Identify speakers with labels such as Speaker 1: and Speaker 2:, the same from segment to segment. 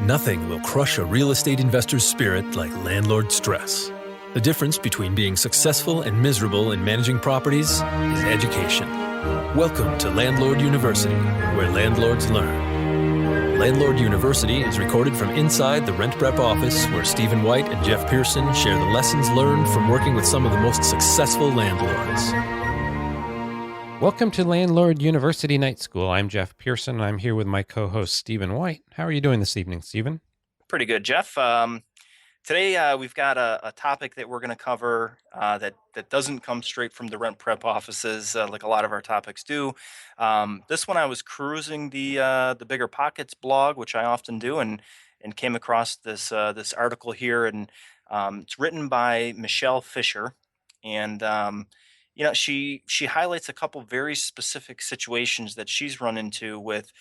Speaker 1: Nothing will crush a real estate investor's spirit like landlord stress. The difference between being successful and miserable in managing properties is education. Welcome to Landlord University, where landlords learn. Landlord University is recorded from inside the RentPrep office, where Stephen White and Jeff Pearson share the lessons learned from working with some of the most successful landlords.
Speaker 2: Welcome to Landlord University Night School. I'm Jeff Pearson. I'm here with my co-host, Stephen White. How are you doing this evening, Stephen?
Speaker 3: Pretty good, Jeff. Today we've got a topic that we're going to cover that doesn't come straight from the RentPrep offices like a lot of our topics do. This one I was cruising the Bigger Pockets blog, which I often do, and came across this article here, and it's written by Michelle Fisher, and she highlights a couple very specific situations that she's run into with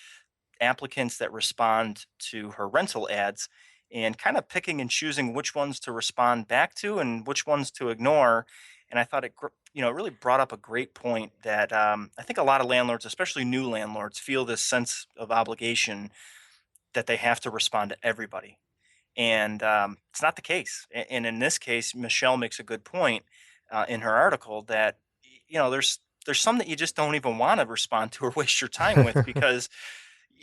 Speaker 3: applicants that respond to her rental ads, and kind of picking and choosing which ones to respond back to and which ones to ignore. And I thought it really brought up a great point that I think a lot of landlords, especially new landlords, feel this sense of obligation that they have to respond to everybody. And it's not the case. And in this case, Michelle makes a good point in her article that there's some that you just don't even want to respond to or waste your time with, because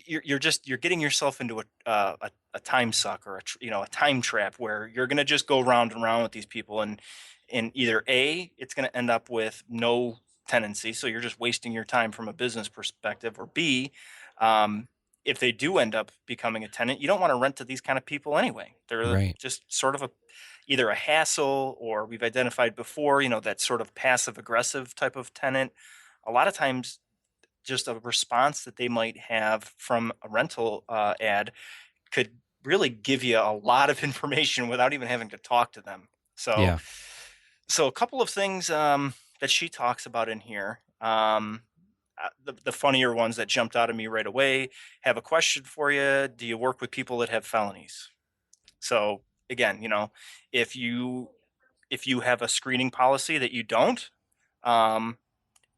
Speaker 3: you're getting yourself into a time suck, or a time trap, where you're going to just go round and round with these people, and either A, it's going to end up with no tenancy, so you're just wasting your time from a business perspective, or B, if they do end up becoming a tenant, you don't want to rent to these kind of people anyway. They're
Speaker 2: Right.
Speaker 3: just sort of either a hassle, or we've identified before, that sort of passive aggressive type of tenant. A lot of times, just a response that they might have from a rental ad could really give you a lot of information without even having to talk to them. So,
Speaker 2: Yeah.
Speaker 3: so a couple of things that she talks about in here. The funnier ones that jumped out at me right away. Have a question for you. Do you work with people that have felonies? So again, if you have a screening policy that you don't,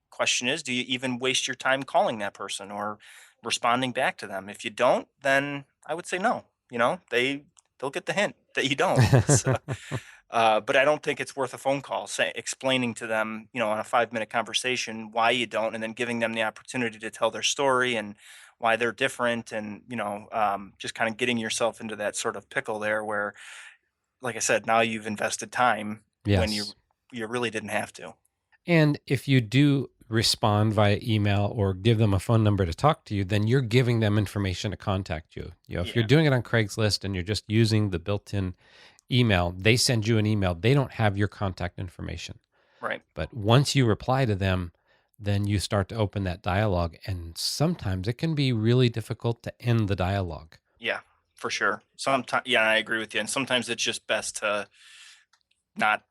Speaker 3: question is, do you even waste your time calling that person or responding back to them? If you don't, then I would say no. They'll get the hint that you don't. So, but I don't think it's worth a phone call, explaining to them, on a 5-minute conversation why you don't, and then giving them the opportunity to tell their story and why they're different, and just kind of getting yourself into that sort of pickle there, where, like I said, now you've invested time when
Speaker 2: Yes.
Speaker 3: you really didn't have to.
Speaker 2: And if you do respond via email or give them a phone number to talk to you, then you're giving them information to contact you. If you're
Speaker 3: Yeah.
Speaker 2: doing it on Craigslist and you're just using the built-in email, they send you an email. They don't have your contact information.
Speaker 3: Right.
Speaker 2: But once you reply to them, then you start to open that dialogue. And sometimes it can be really difficult to end the dialogue.
Speaker 3: Yeah, for sure. Sometimes, yeah, I agree with you. And sometimes it's just best to not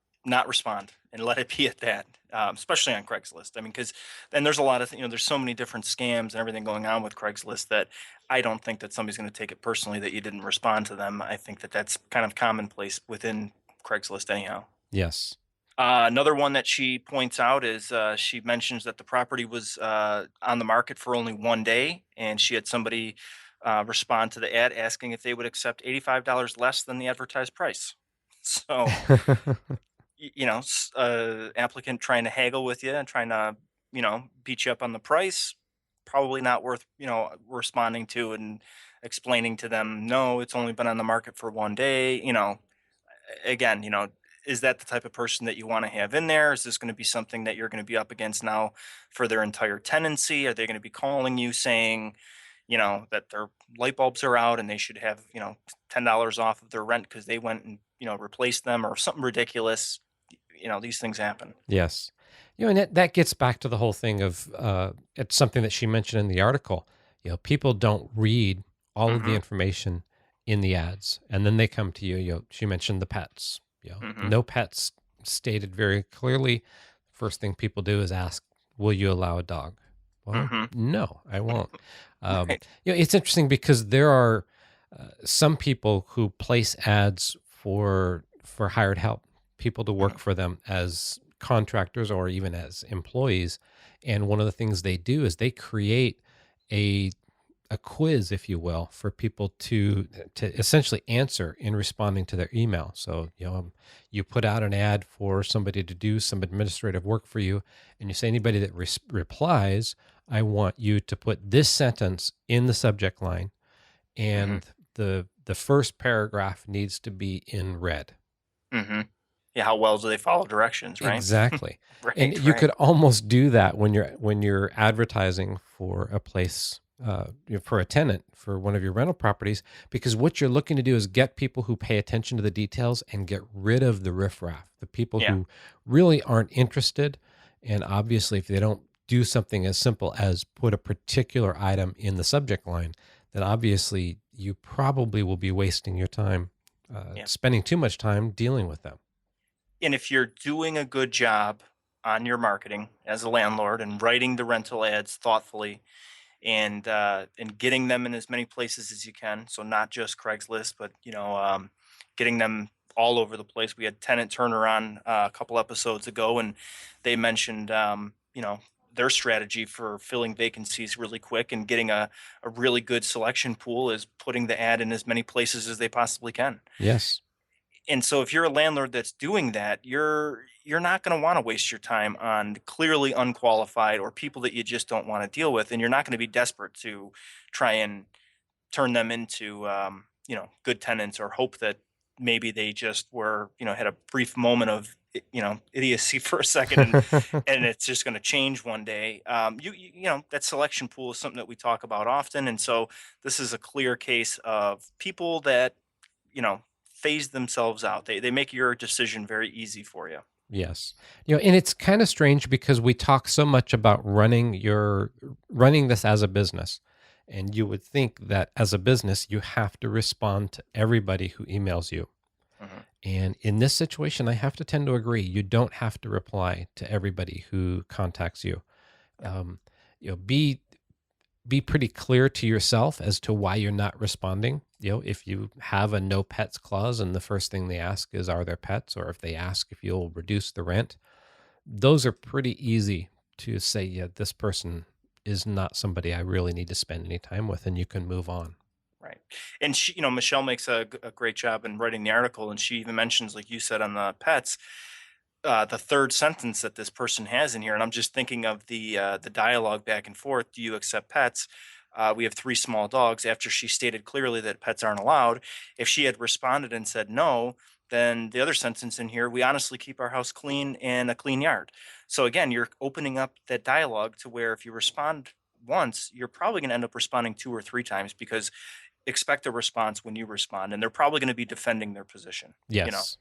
Speaker 3: respond and let it be at that, especially on Craigslist. I mean, because then there's a lot of there's so many different scams and everything going on with Craigslist, that I don't think that somebody's going to take it personally that you didn't respond to them. I think that that's kind of commonplace within Craigslist anyhow.
Speaker 2: Yes.
Speaker 3: Another one that she points out is she mentions that the property was on the market for only 1 day, and she had somebody respond to the ad asking if they would accept $85 less than the advertised price. So, applicant trying to haggle with you and trying to, beat you up on the price, probably not worth, responding to and explaining to them, no, it's only been on the market for 1 day. Again, is that the type of person that you want to have in there? Is this going to be something that you're going to be up against now for their entire tenancy? Are they going to be calling you saying, that their light bulbs are out and they should have, $10 off of their rent because they went and, replaced them, or something ridiculous? These things happen.
Speaker 2: Yes. And that gets back to the whole thing of it's something that she mentioned in the article. People don't read all of the
Speaker 3: Hmm.
Speaker 2: information in the ads, and then they come to you. She mentioned the pets.
Speaker 3: Hmm.
Speaker 2: No pets stated very clearly. First thing people do is ask, "Will you allow a dog?" Well,
Speaker 3: Hmm.
Speaker 2: no, I won't.
Speaker 3: Right.
Speaker 2: It's interesting because there are some people who place ads for hired help, people to work for them as contractors or even as employees. And one of the things they do is they create a a quiz, if you will, for people to essentially answer in responding to their email. So, you put out an ad for somebody to do some administrative work for you, and you say anybody that replies, I want you to put this sentence in the subject line,
Speaker 3: Mm-hmm.
Speaker 2: and the first paragraph needs to be in red.
Speaker 3: Mm-hmm. Yeah. How well do they follow directions, right?
Speaker 2: Exactly. And
Speaker 3: Right.
Speaker 2: you
Speaker 3: Right.
Speaker 2: could almost do that when you're advertising for a place, for a tenant for one of your rental properties, because what you're looking to do is get people who pay attention to the details and get rid of the riffraff, the people
Speaker 3: Yeah.
Speaker 2: who really aren't interested. And obviously, if they don't do something as simple as put a particular item in the subject line, then obviously you probably will be wasting your time,
Speaker 3: Yeah.
Speaker 2: spending too much time dealing with them.
Speaker 3: And if you're doing a good job on your marketing as a landlord and writing the rental ads thoughtfully, and getting them in as many places as you can. So not just Craigslist, but getting them all over the place. We had Tenant Turner on a couple episodes ago, and they mentioned their strategy for filling vacancies really quick and getting a really good selection pool is putting the ad in as many places as they possibly can.
Speaker 2: Yes.
Speaker 3: And so if you're a landlord that's doing that, you're not going to want to waste your time on clearly unqualified or people that you just don't want to deal with, and you're not going to be desperate to try and turn them into good tenants, or hope that maybe they just were had a brief moment of idiocy for a second, and it's just going to change one day. That selection pool is something that we talk about often, and so this is a clear case of people that phase themselves out. They make your decision very easy for you.
Speaker 2: Yes. And it's kind of strange because we talk so much about running this as a business. And you would think that as a business, you have to respond to everybody who emails you.
Speaker 3: Mhm.
Speaker 2: And in this situation, I have to tend to agree. You don't have to reply to everybody who contacts you.
Speaker 3: Yeah.
Speaker 2: Be pretty clear to yourself as to why you're not responding. If you have a no pets clause and the first thing they ask is, are there pets? Or if they ask if you'll reduce the rent, those are pretty easy to say, yeah, this person is not somebody I really need to spend any time with, and you can move on.
Speaker 3: Right. And Michelle makes a great job in writing the article, and she even mentions, like you said, on the pets, the third sentence that this person has in here, and I'm just thinking of the dialogue back and forth. Do you accept pets? We have three small dogs. After she stated clearly that pets aren't allowed, if she had responded and said no, then the other sentence in here, we honestly keep our house clean and a clean yard. So again, you're opening up that dialogue to where if you respond once, you're probably going to end up responding two or three times, because expect a response when you respond, and they're probably going to be defending their position. You know,
Speaker 2: Yes,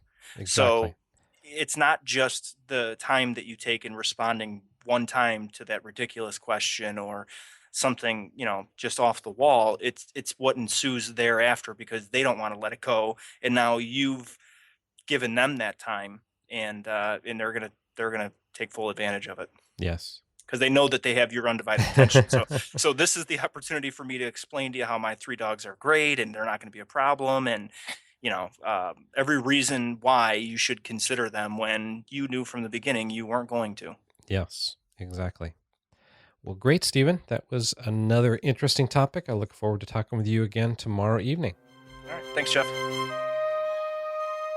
Speaker 3: so
Speaker 2: exactly.
Speaker 3: it's not just the time that you take in responding one time to that ridiculous question or something, just off the wall. It's what ensues thereafter, because they don't want to let it go, and now you've given them that time, and they're gonna take full advantage of it
Speaker 2: Yes.
Speaker 3: because they know that they have your undivided attention. So this is the opportunity for me to explain to you how my three dogs are great and they're not going to be a problem, and every reason why you should consider them when you knew from the beginning you weren't going to.
Speaker 2: Yes, exactly. Well, great, Stephen. That was another interesting topic. I look forward to talking with you again tomorrow evening.
Speaker 3: All right, thanks, Jeff.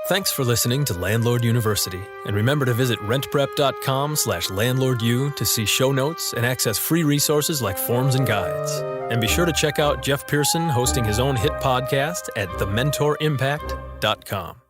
Speaker 1: Thanks for listening to Landlord University, and remember to visit rentprep.com/landlordu to see show notes and access free resources like forms and guides. And be sure to check out Jeff Pearson hosting his own hit podcast at thementorimpact.com.